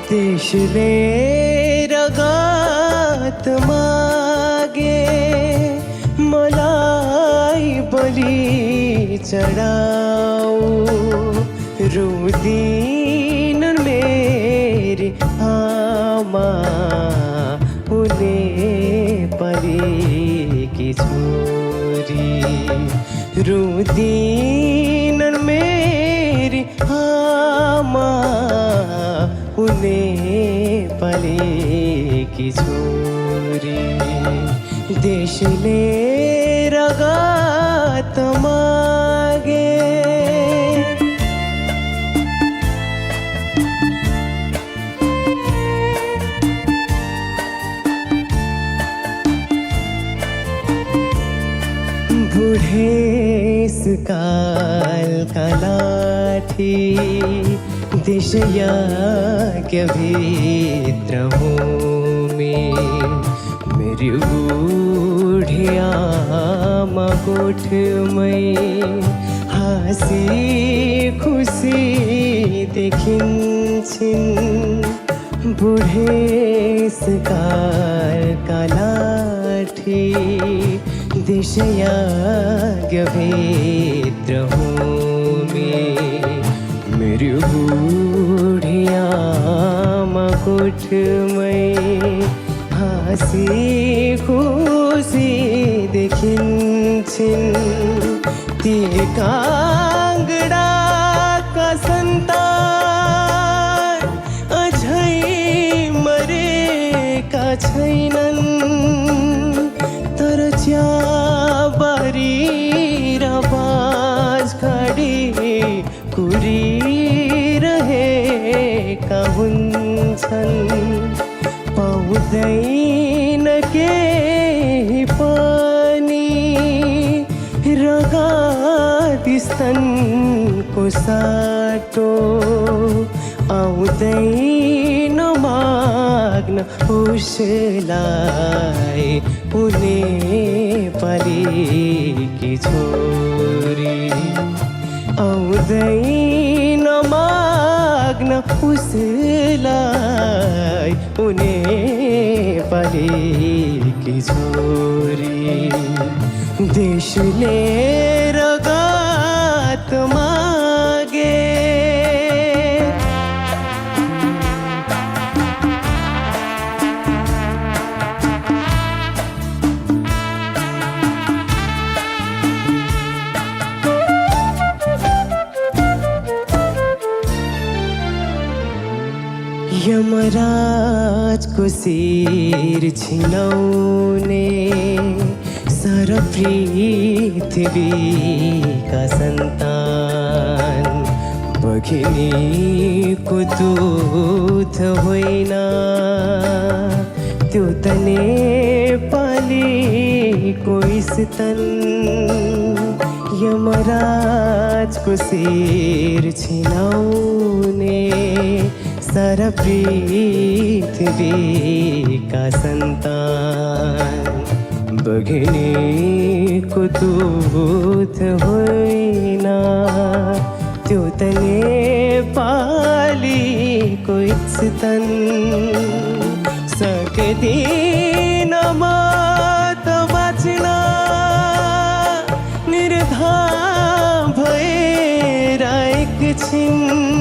देशले रगत मागे मलाई बलि चढाऊ रुदिन मेरी आमा उनी परेकी छोरी रुदिन मेरी आमा उनी परेकी छोरी देशले रगत मागे बुढेस काल का लाठी देश यज्ञ भित्र भूमि मेरी बूढी आमा गोठमै हाँसी खुसी देखिन्छन् बुढेस काल का लाठी देश यज्ञ भित्र भूमि मेरी बूढी आमा गोठमै हाँसी खुसी देखिन्छन् ती काङ्गडाका सन्तान अझै मरेका छैनन् तर चियाबारी र बाँझगाडी कुरिरहेका हुन्छन् पाउँदैन केही पनि रगत स्तनको साटो आउँदैन माग्न उसलाई उनी परेकी छोरी आउँदैन माग्न उसलाई उनी परेकी छोरी देशले रगत मागे यमराजको शिर छिनाउने सारा पृथ्वीका सन्तान बघिनीको दुध होइन त्यो त नेपालीको स्तन यमराजको शिर छिनाउने सारा पृथ्वीका सन्तान बघिनीको दुध होइन त्यो त नेपालीको स्तन सक्दिन म त बाँच्न निर्धाम भएर एकछिन